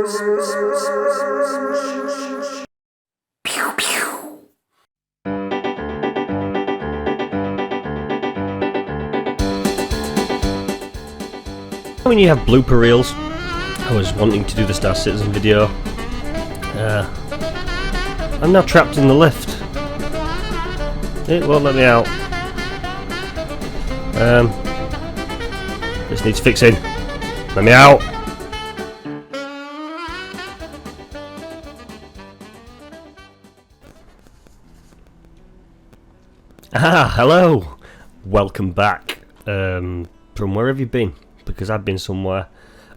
When you have blooper reels, I was wanting to do the Star Citizen video. I'm now trapped in the lift. It won't let me out. This needs fixing. Let me out. Ah, hello. Welcome back. From wherever you've been, because I've been somewhere.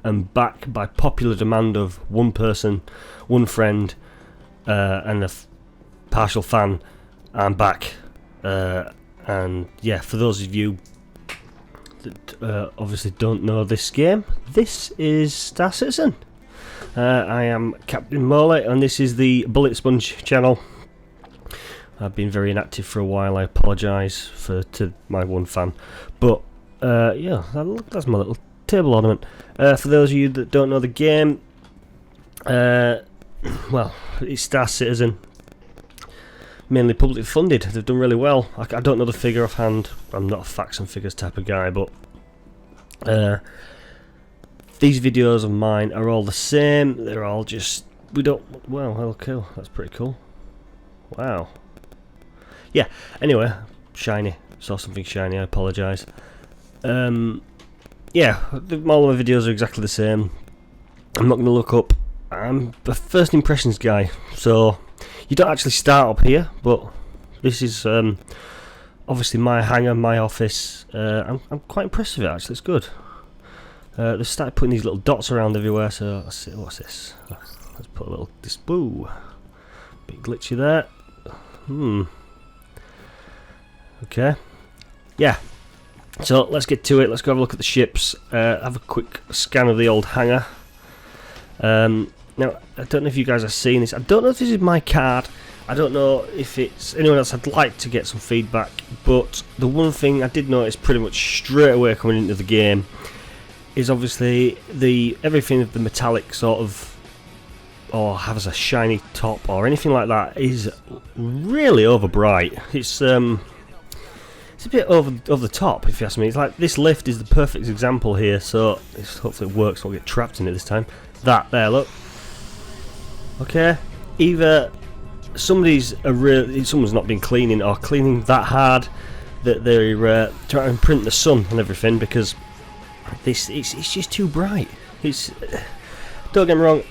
And back by popular demand of one person, one friend, and a partial fan. I'm back. And yeah, for those of you that obviously don't know this game, this is Star Citizen. I am Captain Morley, and this is the Bullet Sponge channel. I've been very inactive for a while. I apologise to my one fan, but yeah, that's my little table ornament. For those of you that don't know the game, well, it's Star Citizen. Mainly publicly funded. They've done really well. I don't know the figure offhand. I'm not a facts and figures type of guy, but these videos of mine are all the same. They're all just well, cool. That's pretty cool. Wow. Yeah. Anyway, shiny. Saw something shiny. I apologise. Yeah, all of my videos are exactly the same. I'm not going to look up. I'm a first impressions guy, so you don't actually start up here, but this is obviously my hangar, my office. I'm quite impressed with it, actually. It's good. They've started putting these little dots around everywhere, so let's see, what's this? Let's put a little boo. Bit glitchy there. Okay. Yeah. So let's get to it. Let's go have a look at the ships. Have a quick scan of the old hangar. Now, I don't know if you guys have seen this. I don't know if this is my card. I don't know if it's anyone else. I'd like to get some feedback. But the one thing I did notice pretty much straight away coming into the game is obviously everything of the metallic sort of, or has a shiny top or anything like that, is really over bright. It's a bit over the top, if you ask me. It's like this lift is the perfect example here. So hopefully it works. Won't get trapped in it this time. That there, look. Okay, either someone's not been cleaning or cleaning that hard that they're trying to imprint the sun and everything, because it's just too bright. Don't get me wrong,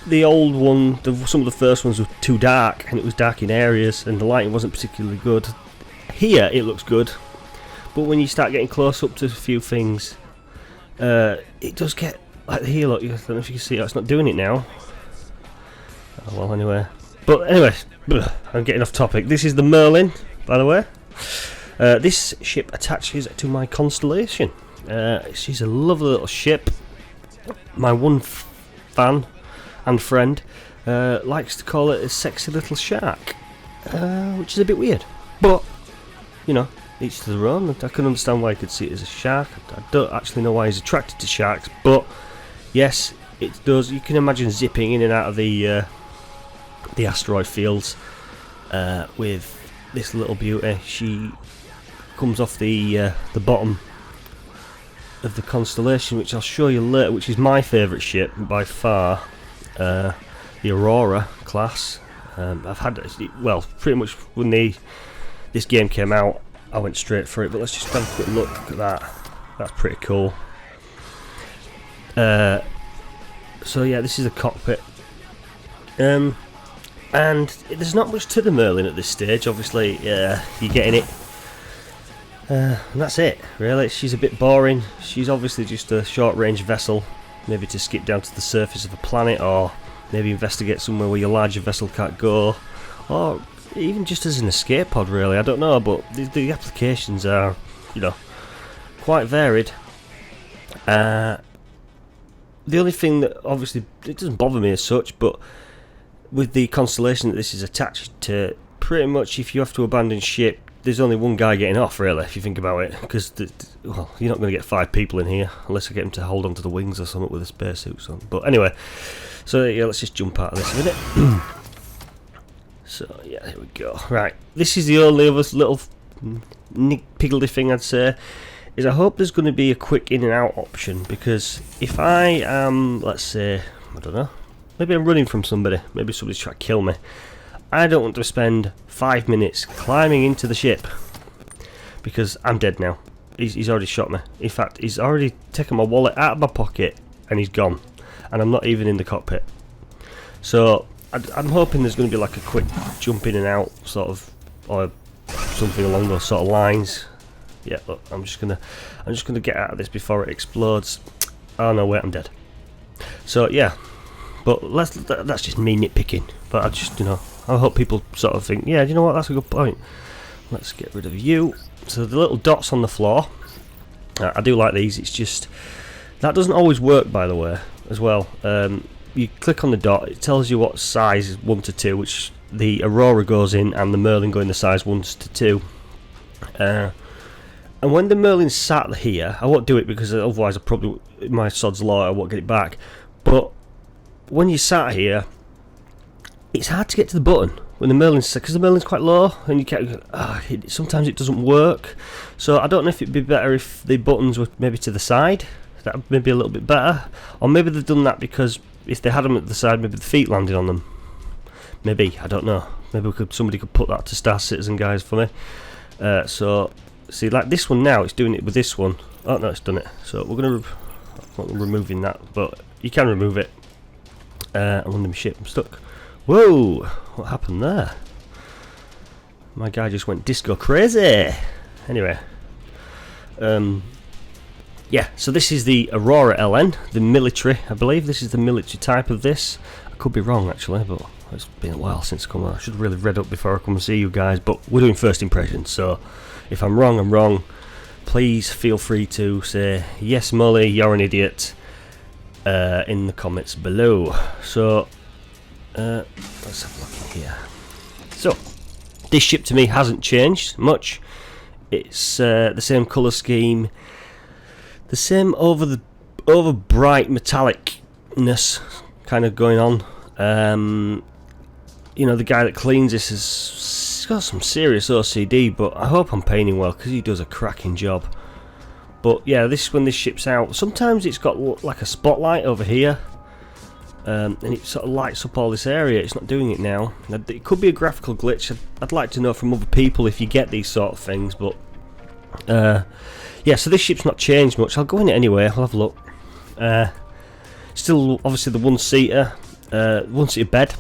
the old one, some of the first ones were too dark, and it was dark in areas, and the lighting wasn't particularly good. Here it looks good, but when you start getting close up to a few things, it does get like here. Look, I don't know if you can see it. It's not doing it now. Oh, well, anyway. But anyway, I'm getting off topic. This is the Merlin, by the way. This ship attaches to my Constellation. She's a lovely little ship. My one fan and friend likes to call it a sexy little shark, which is a bit weird. But, you know, each to their own. I can understand why he could see it as a shark. I don't actually know why he's attracted to sharks, but yes, it does. You can imagine zipping in and out of the asteroid fields with this little beauty. She comes off the bottom of the Constellation, which I'll show you later, which is my favourite ship by far, the Aurora class. I've had, well, pretty much when this game came out, I went straight for it. But let's just have a quick look at that. That's pretty cool. So yeah, this is the cockpit. And there's not much to the Merlin at this stage. Obviously, you're getting it. And that's it, really. She's a bit boring. She's obviously just a short-range vessel, maybe to skip down to the surface of a planet, or maybe investigate somewhere where your larger vessel can't go, or even just as an escape pod, really. I don't know, but the applications are, you know, quite varied. The only thing that, obviously, it doesn't bother me as such, but with the Constellation that this is attached to, pretty much if you have to abandon ship, there's only one guy getting off, really, if you think about it, because well, you're not going to get 5 people in here unless I get him to hold onto the wings or something with the spacesuits on. But anyway, so yeah, let's just jump out of this a minute. So yeah, here we go. Right, this is the only other little piggledy thing I'd say, is I hope there's going to be a quick in and out option, because if I am, let's say, I don't know, maybe I'm running from somebody, maybe somebody's trying to kill me, I don't want to spend 5 minutes climbing into the ship, because I'm dead now. He's already shot me. In fact, he's already taken my wallet out of my pocket and he's gone, and I'm not even in the cockpit. So I'm hoping there's going to be like a quick jump in and out sort of, or something along those sort of lines. Yeah, look, I'm just gonna get out of this before it explodes. Oh no, wait, I'm dead. So yeah, but that's just me nitpicking. But I just, you know, I hope people sort of think, yeah, you know what, that's a good point. Let's get rid of you. So the little dots on the floor, I do like these. It's just that doesn't always work, by the way, as well. You click on the dot, it tells you what size is 1 to 2, which the Aurora goes in, and the Merlin go in the size 1 to 2. And when the Merlin's sat here, I won't do it because otherwise I probably, my sod's law, I won't get it back. But when you sat here, it's hard to get to the button when the Merlin's, because the Merlin's quite low, and you can't. Sometimes it doesn't work. So I don't know if it'd be better if the buttons were maybe to the side. That would maybe a little bit better, or maybe they've done that because if they had them at the side, maybe the feet landed on them. Maybe, I don't know. Maybe somebody could put that to Star Citizen guys for me. So see, like this one now, it's doing it with this one. Oh no, it's done it. So we're gonna, I'm not removing that, but you can remove it. I'm on the ship. I'm stuck. Whoa! What happened there? My guy just went disco crazy. Anyway, yeah. So this is the Aurora LN, the military. I believe this is the military type of this. I could be wrong actually, but it's been a while since I come on. I should have really read up before I come and see you guys. But we're doing first impressions, so if I'm wrong, I'm wrong. Please feel free to say yes, Molly, you're an idiot in the comments below. So let's have a look in here. So this ship to me hasn't changed much. It's the same colour scheme, the same over bright metallicness kind of going on. You know, the guy that cleans this has got some serious OCD, but I hope I'm painting well because he does a cracking job. But yeah, this is when this ship's out. Sometimes it's got like a spotlight over here, and it sort of lights up all this area. It's not doing it now. It could be a graphical glitch. I'd like to know from other people if you get these sort of things. But yeah, so this ship's not changed much. I'll go in it anyway. I'll have a look. Still, obviously, the one-seater bed.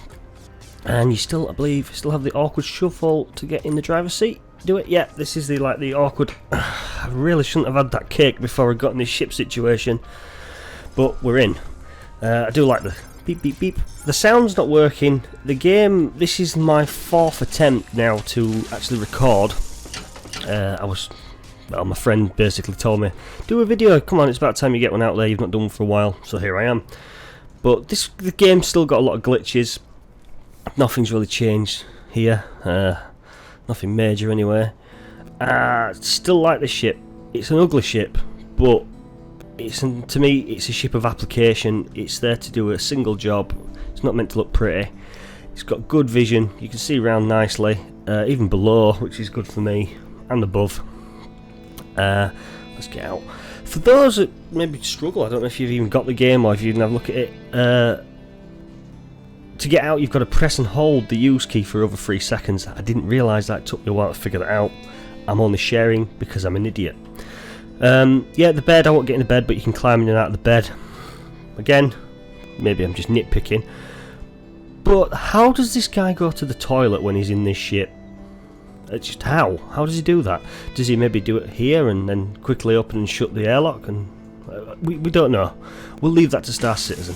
And you still, I believe, still have the awkward shuffle to get in the driver's seat. Do it? Yeah, this is the awkward. I really shouldn't have had that cake before I got in this ship situation, but we're in. I do like the beep beep beep. The sound's not working. The game. This is my 4th attempt now to actually record. Well, my friend basically told me, do a video. Come on, it's about time you get one out there. You've not done one for a while, so here I am. But the game's still got a lot of glitches. Nothing's really changed here. Nothing major anyway. Still like the ship. It's an ugly ship, but to me it's a ship of application. It's there to do a single job. It's not meant to look pretty. It's got good vision. You can see around nicely, even below, which is good for me, and above. Let's get out. For those that maybe struggle, I don't know if you've even got the game or if you can have a look at it. To get out, you've got to press and hold the use key for over 3 seconds. I didn't realise that. It took me a while to figure that out. I'm only sharing because I'm an idiot. Yeah, the bed, I won't get in the bed, but you can climb in and out of the bed. Again, maybe I'm just nitpicking. But how does this guy go to the toilet when he's in this ship? Just how? How does he do that? Does he maybe do it here and then quickly open and shut the airlock? And we don't know. We'll leave that to Star Citizen.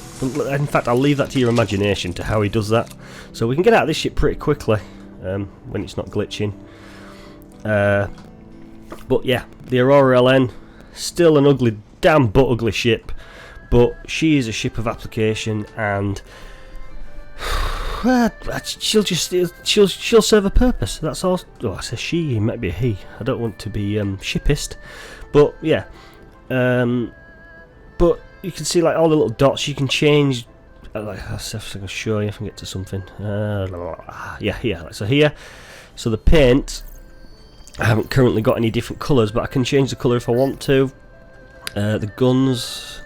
In fact, I'll leave that to your imagination to how he does that. So we can get out of this ship pretty quickly when it's not glitching. But yeah, the Aurora LN, still an ugly, damn but ugly ship. But she is a ship of application, and well, she'll serve a purpose. That's all. Oh, I say she, it might be a he. I don't want to be shipist, but yeah. But you can see like all the little dots. You can change. Like I'll see if I can show you if I can get to something. Yeah, here. So here. So the paint. I haven't currently got any different colours, but I can change the colour if I want to. The guns.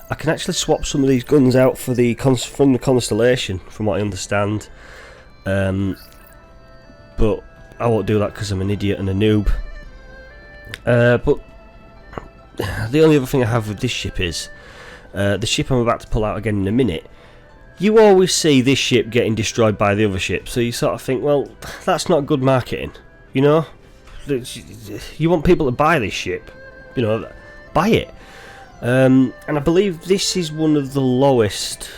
I can actually swap some of these guns out for from the Constellation, from what I understand. But I won't do that because I'm an idiot and a noob. But the only other thing I have with this ship is the ship I'm about to pull out again in a minute. You always see this ship getting destroyed by the other ship, so you sort of think, well, that's not good marketing, you know. You want people to buy this ship, you know, buy it. And I believe this is one of the lowest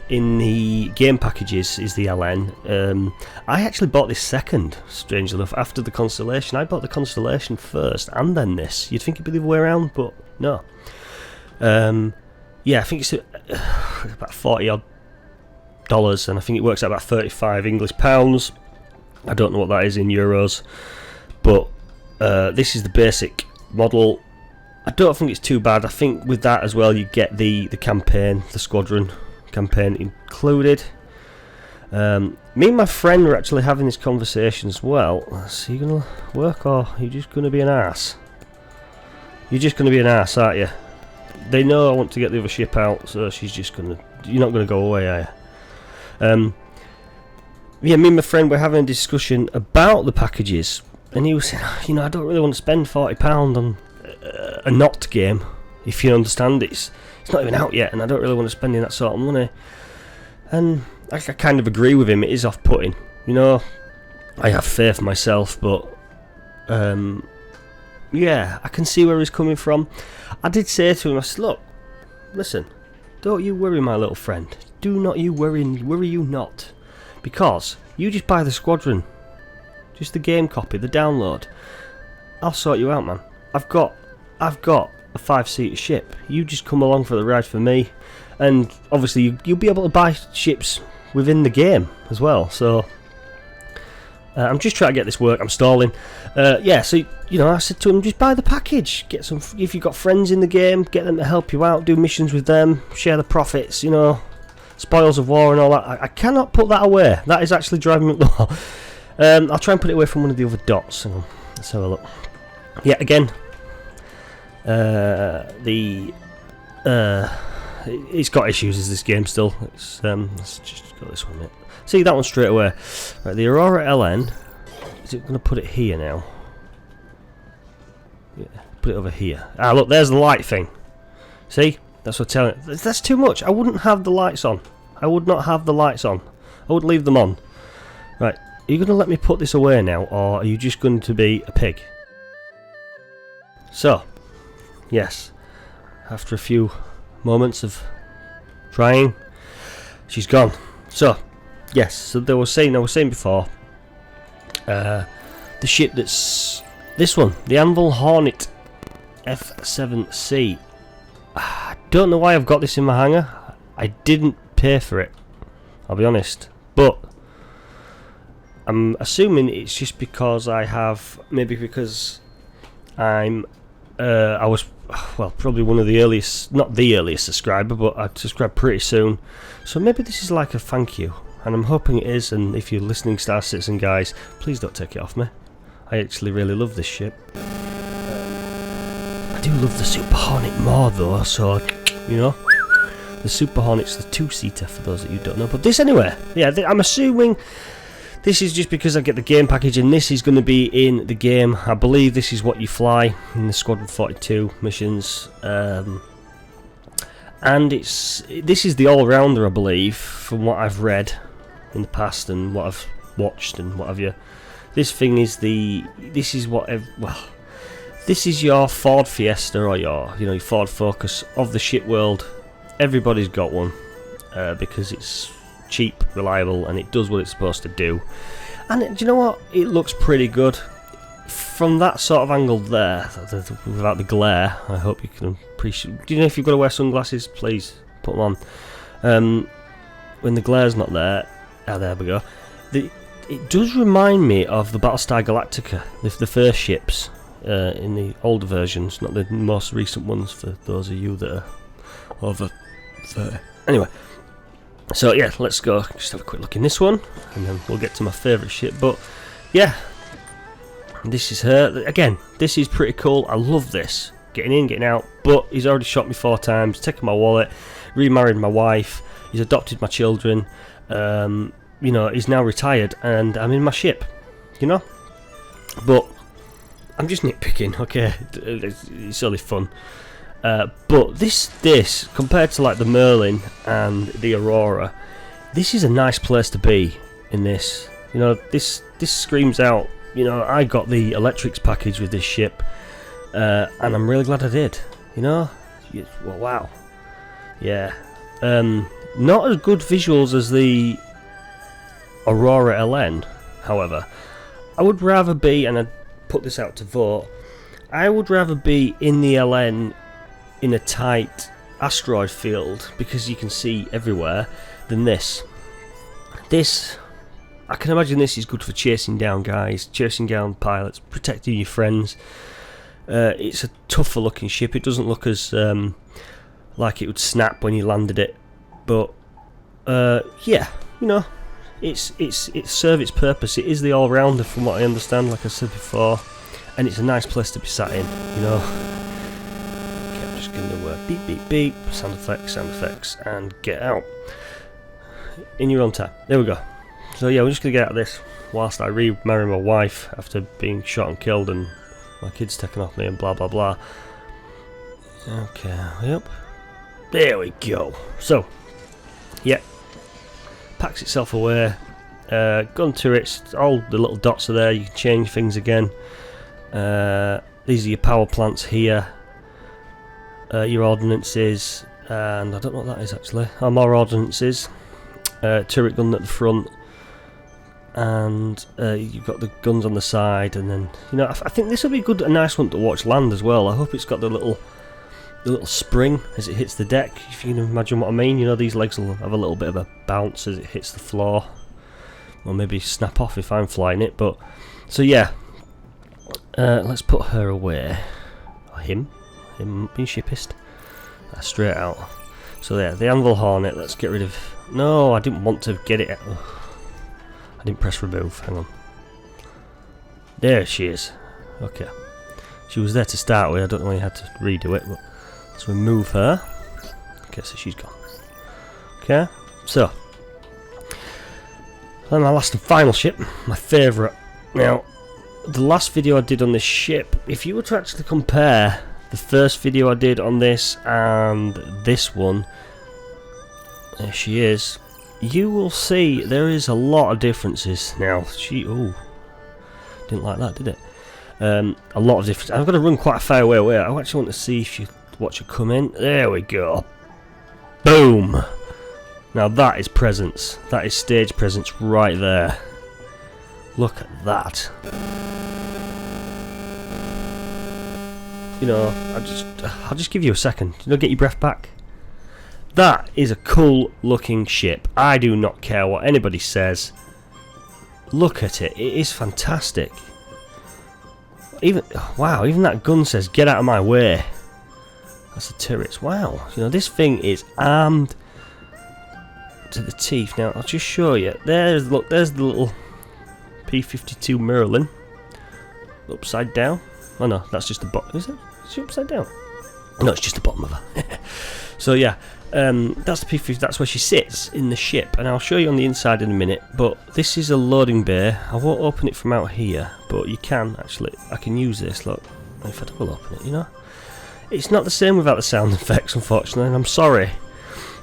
in the game packages, is the LN. I actually bought this second, strangely enough, after the Constellation. I bought the Constellation first and then this. You'd think it'd be the other way around, but no. Yeah, I think it's about $40 odd, and I think it works out about 35 English pounds. I don't know what that is in euros, but this is the basic model. I don't think it's too bad. I think with that as well, you get the campaign, the squadron campaign included. Me and my friend were actually having this conversation as well. So you gonna work, or are you just gonna be an ass? You're just gonna be an ass, aren't you? They know I want to get the other ship out, so she's just gonna. You're not gonna go away, are you? Yeah, me and my friend were having a discussion about the packages, and he was saying, you know, I don't really want to spend £40 on a not game, if you understand. It's not even out yet, and I don't really want to spend that sort of money. And I kind of agree with him. It is off-putting, you know. I have faith myself, but yeah, I can see where he's coming from. I did say to him, I said, look, listen, don't you worry, my little friend. Do not you worry you not, because you just buy the squadron, just the game copy, the download. I'll sort you out, man. I've got a 5-seater ship. You just come along for the ride for me, and obviously you'll be able to buy ships within the game as well. So I'm just trying to get this work. I'm stalling. Yeah, so you know, I said to him, just buy the package. Get some. If you've got friends in the game, get them to help you out. Do missions with them. Share the profits. You know, spoils of war and all that. I cannot put that away. That is actually driving me up the wall. I'll try and put it away from one of the other dots. Hang on, let's have a look. Yeah, again. It's got issues, is this game still. It's let's just go this one a minute. See that one straight away. Right, the Aurora LN, is it going to put it here now? Yeah, put it over here. Ah, look, there's the light thing. See, that's what I'm telling you. That's too much. I wouldn't have the lights on. I would not have the lights on. I would leave them on. Right, are you going to let me put this away now, or are you just going to be a pig? So, yes, after a few moments of trying, she's gone. So, yes, so I was saying before, the ship that's this one, the Anvil Hornet F7C. I don't know why I've got this in my hangar. I didn't pay for it, I'll be honest, but I'm assuming it's just because I have, maybe because I was, well, probably one of the earliest, not the earliest subscriber, but I subscribed pretty soon. So maybe this is like a thank you, and I'm hoping it is. And if you're listening, Star Citizen guys, please don't take it off me. I actually really love this ship. I do love the Super Hornet more though, so, you know. The Super Hornet's the 2-seater for those that you don't know. But this anyway, yeah, I'm assuming this is just because I get the game package, and this is going to be in the game. I believe this is what you fly in the Squadron 42 missions, and this is the all-rounder, I believe, from what I've read in the past and what I've watched and what have you. This thing is this is your Ford Fiesta, or your Ford Focus of the ship world. Everybody's got one because it's cheap, reliable, and it does what it's supposed to do. And do you know what? It looks pretty good from that sort of angle there, without the glare. I hope you can appreciate. Do you know if you've got to wear sunglasses? Please put them on. When the glare's not there, Ah, there we go. It does remind me of the Battlestar Galactica, the first ships in the older versions, not the most recent ones for those of you that are over 30. Anyway, so yeah, let's go just have a quick look in this one, and then we'll get to my favourite ship. But yeah, this is her. Again, this is pretty cool. I love this. Getting in, getting out, but he's already shot me 4 times, taken my wallet, remarried my wife, he's adopted my children, you know, he's now retired, and I'm in my ship, you know? But I'm just nitpicking, okay? It's only fun. But this compared to like the Merlin and the Aurora, this is a nice place to be in this. You know, this screams out, you know, I got the electrics package with this ship, and I'm really glad I did. You know, well, wow, yeah. Not as good visuals as the Aurora LN, however. I would rather be, and I'd put this out to vote, I would rather be in the LN in a tight asteroid field, because you can see everywhere, than this. I can imagine this is good for chasing down guys, chasing down pilots, protecting your friends. It's a tougher looking ship. It doesn't look as like it would snap when you landed it, but yeah, you know, it served its purpose. It is the all-rounder from what I understand, like I said before, and it's a nice place to be sat in, you know. Okay, I'm just going to beep beep beep, sound effects, and get out in your own time. There we go. So yeah, we're just going to get out of this whilst I remarry my wife after being shot and killed and my kids taken off me and blah blah blah. Okay, yep. There we go. So, yeah, packs itself away. Gun turrets, all the little dots are there. You can change things again. These are your power plants here. Your ordnances, and I don't know what that is actually. More ordnances. Turret gun at the front, and you've got the guns on the side, and then, you know, I think this will be a nice one to watch land as well. I hope it's got the little spring as it hits the deck, if you can imagine what I mean. You know, these legs will have a little bit of a bounce as it hits the floor, or maybe snap off if I'm flying it. But so yeah, let's put her away, or him being shipist, straight out. So yeah, the Anvil Hornet, let's get rid of. No, I didn't want to get it. I didn't press remove. Hang on. There she is. Okay. She was there to start with. I don't know why you had to redo it, but let's remove her. Okay, so she's gone. Okay, so then my last and final ship, my favourite. Now, the last video I did on this ship, if you were to actually compare the first video I did on this and this one, there she is, you will see there is a lot of differences. Now, didn't like that, did it? A lot of difference. I've got to run quite a far away. I actually want to see if you watch her come in. There we go. Boom. Now that is presence. That is stage presence right there. Look at that. You know, I'll just give you a second. You know, get your breath back. That is a cool looking ship. I do not care what anybody says. Look at it. It is fantastic. Even that gun says "get out of my way." That's the turrets. Wow, you know, this thing is armed to the teeth. Now I'll just show you. There's the little P-52 Merlin upside down. Oh no, that's just the bottom. Is she upside down? No, it's just the bottom of her. So yeah, that's the P-50. That's where she sits in the ship, and I'll show you on the inside in a minute. But this is a loading bay. I won't open it from out here, but you can actually. I can use this. Look, if I will open it, you know, it's not the same without the sound effects, unfortunately. And I'm sorry,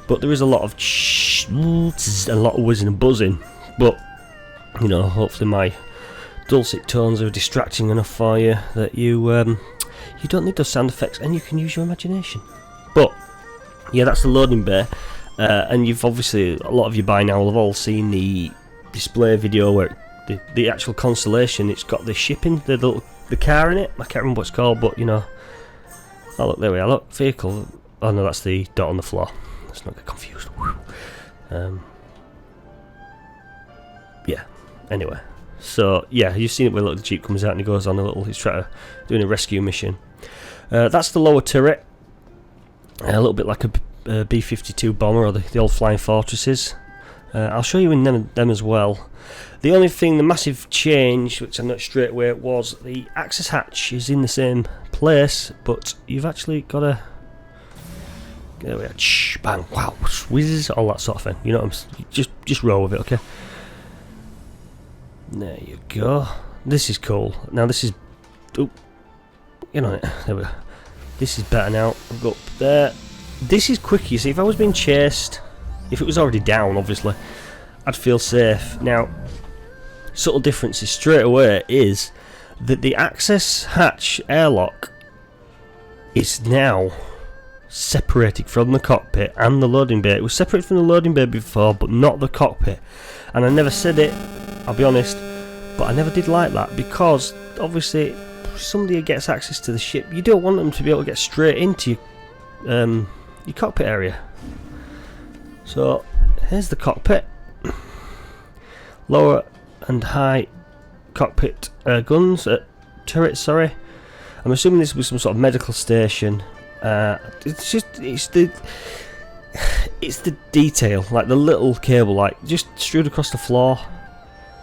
but there is a lot of a lot of whizzing and buzzing. But you know, hopefully my dulcet tones are distracting enough for you that you don't need those sound effects, and you can use your imagination. But yeah, that's the loading bay, and you've obviously, a lot of you by now will have all seen the display video where the actual Constellation, it's got the shipping, the car in it. I can't remember what it's called, but you know. Oh look, there we are. Look, vehicle. Oh no, that's the dot on the floor. Let's not get confused. yeah, anyway. So, yeah, you've seen it where the Jeep comes out and he goes on a little, he's trying to doing a rescue mission. That's the lower turret. A little bit like a B-52 bomber or the old Flying Fortresses. I'll show you in them as well. The only thing, the massive change, which I noticed straight away, was the access hatch is in the same place, but you've actually got a... There we are. Shh, bang, wow, whizzes, all that sort of thing. You know what I'm... Just roll with it, okay? There you go. This is cool. Now this is... Oh, get on it. There we go. This is better now. I'll go up there. This is quick, you see. If I was being chased, if it was already down, obviously, I'd feel safe. Now, subtle differences straight away is that the access hatch airlock is now separated from the cockpit and the loading bay. It was separated from the loading bay before, but not the cockpit. And I never said it, I'll be honest, but I never did like that, because obviously somebody who gets access to the ship, you don't want them to be able to get straight into your cockpit area. So here's the cockpit. Lower and high cockpit guns, turrets, sorry. I'm assuming this was some sort of medical station. It's the detail, like the little cable, like just strewed across the floor.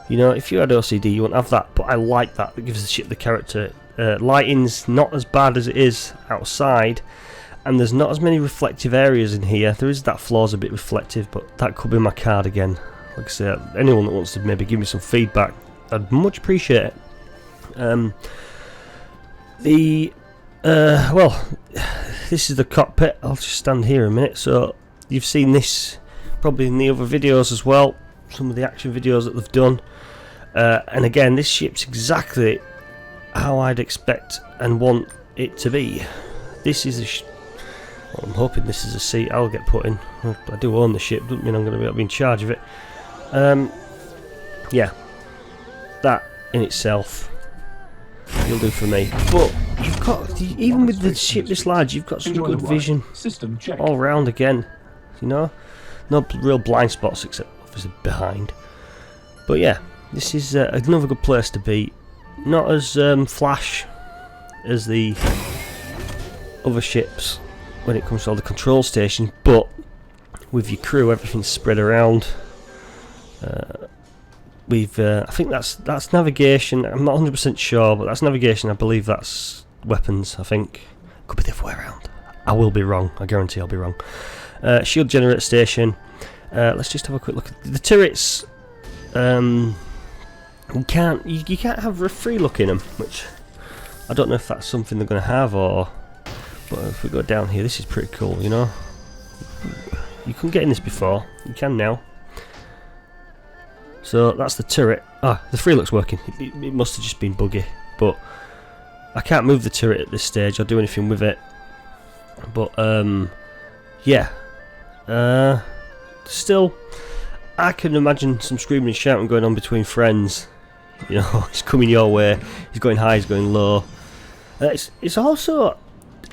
You know, if you had OCD, you wouldn't have that, but I like that. It gives the ship the character. Lighting's not as bad as it is outside, and there's not as many reflective areas in here. There is that floor's a bit reflective, but that could be my card again. Like I say, anyone that wants to maybe give me some feedback, I'd much appreciate it. Well, this is the cockpit. I'll just stand here a minute. So you've seen this probably in the other videos as well, some of the action videos that they've done. And again, this ship's exactly how I'd expect and want it to be. This is well, I'm hoping this is a seat I'll get put in. I do own the ship, doesn't mean I'm going to be able to be in charge of it. Yeah, that in itself you'll do for me. But you've got, even with the ship this large, you've got some good vision all round again. You know, no real blind spots except obviously behind. But yeah, this is another good place to be. Not as flash as the other ships when it comes to all the control stations, but with your crew, everything's spread around. I think that's navigation. I'm not 100% sure, but that's navigation. I believe that's weapons. I think could be the other way around. I will be wrong. I guarantee I'll be wrong. Shield generator station. Let's just have a quick look at the turrets. You can't have a free look in them, which I don't know if that's something they're going to have, or. But if we go down here, this is pretty cool. You know, you couldn't get in this before. You can now. So that's the turret. Ah, the free look's working. It must have just been buggy, but I can't move the turret at this stage or do anything with it. But yeah. Still, I can imagine some screaming and shouting going on between friends. You know, he's coming your way. He's going high. He's going low. It's also,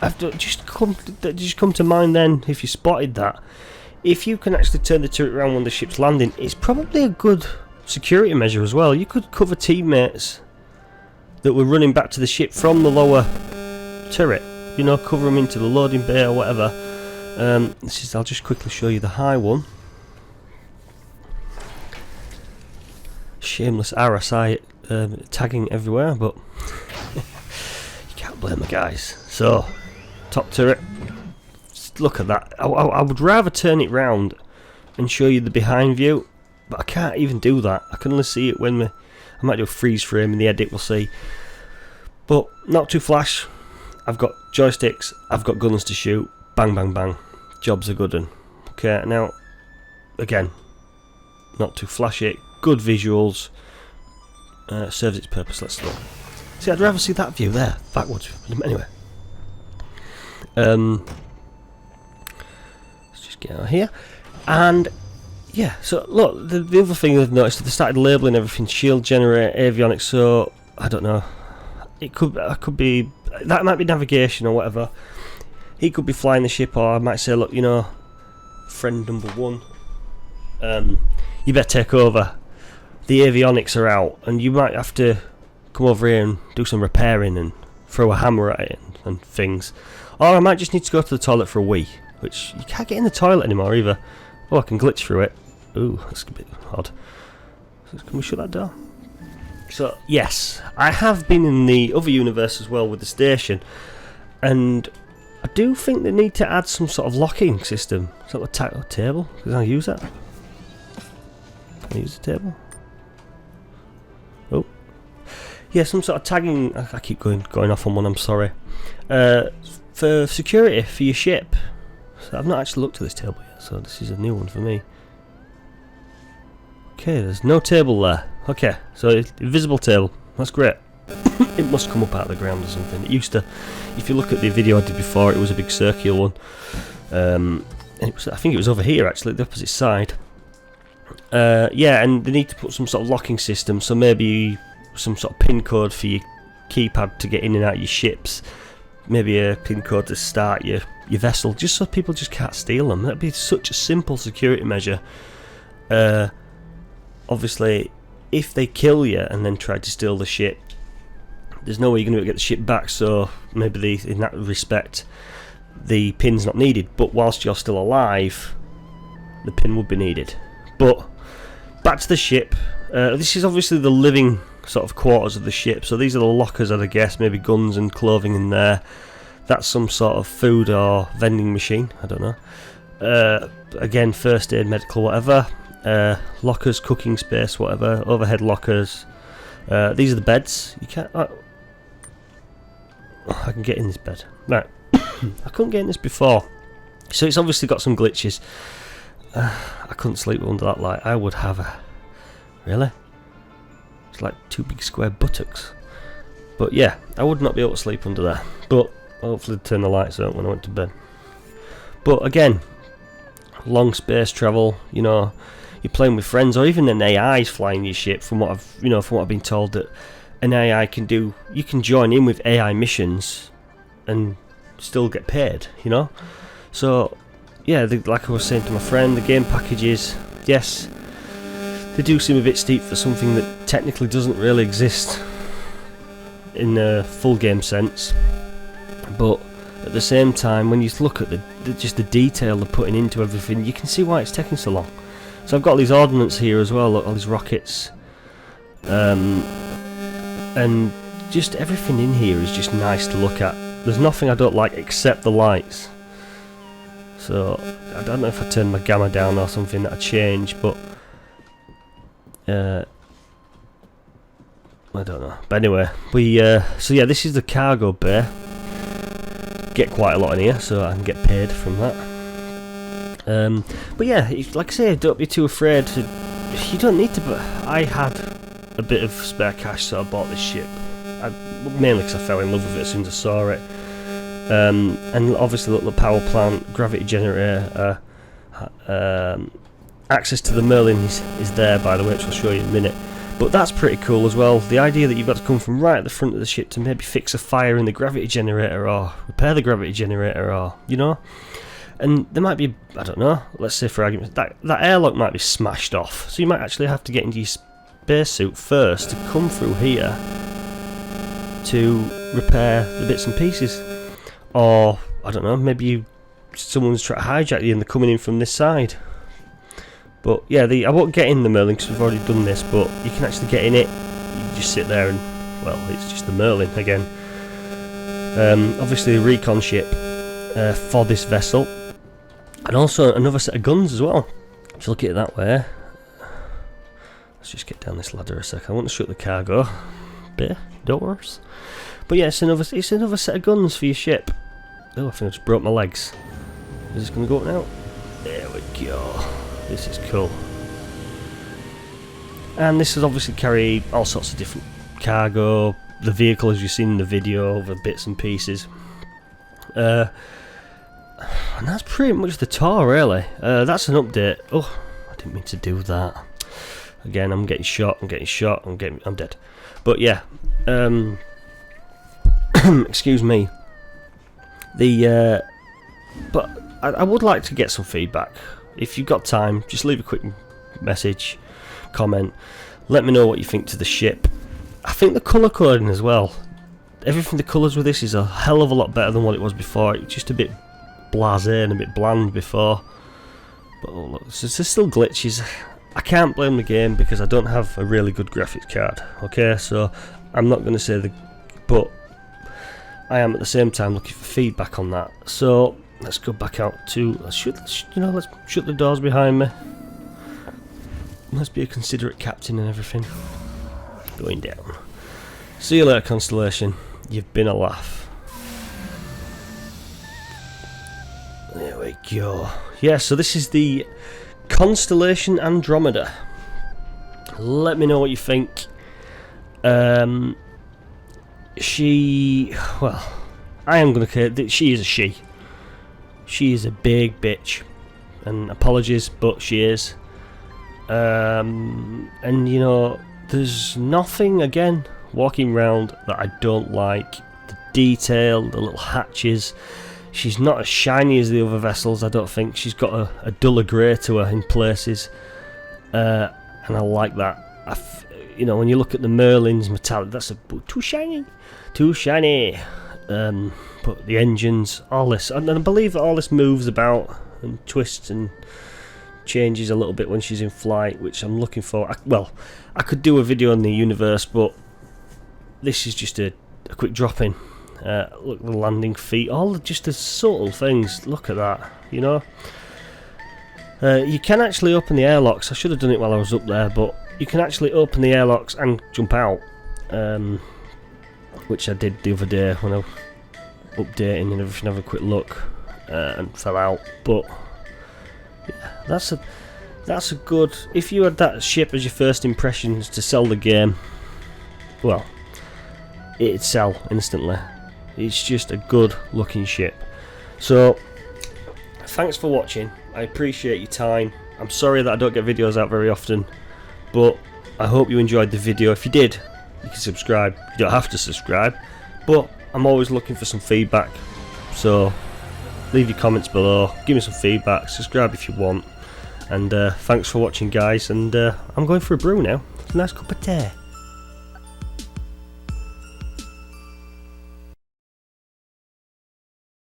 I've just come to mind then. If you spotted that, if you can actually turn the turret around when the ship's landing, it's probably a good security measure as well. You could cover teammates that were running back to the ship from the lower turret. You know, cover them into the loading bay or whatever. I'll just quickly show you the high one. Shameless RSI tagging everywhere, but you can't blame the guys. So, top turret. Just look at that. I would rather turn it round and show you the behind view, but I can't even do that. I can only see it when I might do a freeze frame in the edit, we'll see. But not too flash. I've got joysticks, I've got guns to shoot. Bang, bang, bang. Jobs are good. Okay, now, again, not too flashy. Good visuals. Serves its purpose. Let's look. See, I'd rather see that view there, backwards. Anyway. Let's just get out of here. And, yeah, so look, the other thing I've noticed, they started labelling everything, shield generator, avionics, so, I don't know. It could be, that might be navigation or whatever. He could be flying the ship, or I might say, look, you know, friend number one, you better take over. the avionics are out, and you might have to come over here and do some repairing and throw a hammer at it and things. Or I might just need to go to the toilet for a wee, which you can't get in the toilet anymore either. Oh, I can glitch through it. Ooh, that's a bit odd. So can we shut that door? So, yes, I have been in the other universe as well with the station, and I do think they need to add some sort of locking system. Is that the table? Can I use that? Can I use the table? Oh. Yeah, some sort of tagging. I keep going off on one, I'm sorry. For security for your ship. So I've not actually looked at this table yet, so this is a new one for me. Okay, there's no table there. Okay, so invisible table. That's great. It must come up out of the ground or something. It used to, if you look at the video I did before, it was a big circular one. And it was, I think it was over here actually, the opposite side. Yeah, and they need to put some sort of locking system, so maybe some sort of pin code for your keypad to get in and out of your ships. Maybe a pin code to start your vessel, just so people just can't steal them. That'd be such a simple security measure. Obviously, if they kill you and then try to steal the ship, there's no way you're going to get the ship back, so maybe in that respect the pin's not needed, but whilst you're still alive the pin would be needed. But back to the ship. This is obviously the living sort of quarters of the ship, so these are the lockers, I'd guess, maybe guns and clothing in there. That's some sort of food or vending machine, I don't know. Again, first aid, medical, whatever. Lockers, cooking space, whatever. Overhead lockers. These are the beds. You can't. I can get in this bed. Right. I couldn't get in this before, so it's obviously got some glitches. I couldn't sleep under that light. I would have a. Really? It's like two big square buttocks. But yeah, I would not be able to sleep under there. But hopefully turn the lights out when I went to bed. But again, long space travel. You know, you're playing with friends, or even an AI's flying your ship. From what I've been told, that an AI can do. You can join in with AI missions and still get paid. You know, so yeah, like I was saying to my friend, the game packages, yes, they do seem a bit steep for something that technically doesn't really exist in a full game sense. But at the same time, when you look at just the detail they're putting into everything, you can see why it's taking so long. So I've got these ordnance here as well, look, all these rockets, and just everything in here is just nice to look at. There's nothing I don't like except the lights. So I don't know if I turn my gamma down or something that'll change, but I don't know. But anyway, so yeah, this is the cargo bay. Get quite a lot in here, so I can get paid from that. But yeah, like I say, don't be too afraid to. You don't need to. But I had a bit of spare cash, so I bought this ship. Mainly because I fell in love with it as soon as I saw it. And obviously, look, the power plant, gravity generator, access to the Merlin is there, by the way, which I'll show you in a minute. But that's pretty cool as well. The idea that you've got to come from right at the front of the ship to maybe fix a fire in the gravity generator or repair the gravity generator, or you know. And there might be, I don't know, let's say for argument, that airlock might be smashed off, so you might actually have to get into your spacesuit first to come through here to repair the bits and pieces. Or, I don't know, maybe someone's trying to hijack you and they're coming in from this side. But yeah, I won't get in the Merlin because we've already done this, but you can actually get in it. You just sit there and, well, it's just the Merlin again. Obviously a recon ship for this vessel. And also another set of guns as well. If you look at it that way. Let's just get down this ladder a sec. I want to shoot the cargo bay doors. But yeah, it's another set of guns for your ship. Oh, I think I just broke my legs. Is this going to go up now? There we go. This is cool. And this has obviously carried all sorts of different cargo. The vehicle, as you've seen in the video, the bits and pieces. And that's pretty much the tour, really. That's an update. Oh, I didn't mean to do that. Again, I'm getting shot, I'm dead. But yeah, excuse me. But I would like to get some feedback. If you've got time, just leave a quick message, comment. Let me know what you think to the ship. I think the colour coding as well, everything the colours with this is a hell of a lot better than what it was before. It was just a bit blasé and a bit bland before. But oh look, there's still glitches. I can't blame the game because I don't have a really good graphics card. Okay, so I'm not going to say but I am at the same time looking for feedback on that. So let's go back out to let's shut the doors behind me. Let's be a considerate captain and everything. Going down. See you later, Constellation. You've been a laugh. There we go. Yeah, so this is the Constellation Andromeda. Let me know what you think. Well, I am going to... She is a she. She is a big bitch. And apologies, but she is. And, you know, there's nothing, again, walking around that I don't like. The detail, the little hatches. She's not as shiny as the other vessels, I don't think. She's got a duller grey to her in places. And I like that. You know, when you look at the Merlin's metallic, that's too shiny. Too shiny. But the engines, all this. And I believe that all this moves about and twists and changes a little bit when she's in flight, which I'm looking for. Well, I could do a video on the universe, but this is just a quick drop in. Look, the landing feet, all just the subtle things. Look at that, you know. You can actually open the airlocks. I should have done it while I was up there, but you can actually open the airlocks and jump out, which I did the other day when I was updating and everything. Have a quick look and fell out, but yeah, that's a good. If you had that ship as your first impressions to sell the game, well, it'd sell instantly. It's just a good looking ship. So thanks for watching. I appreciate your time. I'm sorry that I don't get videos out very often, but I hope you enjoyed the video. If you did, you can subscribe. You don't have to subscribe, but I'm always looking for some feedback, so leave your comments below, give me some feedback, subscribe if you want, and thanks for watching, guys. And I'm going for a brew now. It's a nice cup of tea.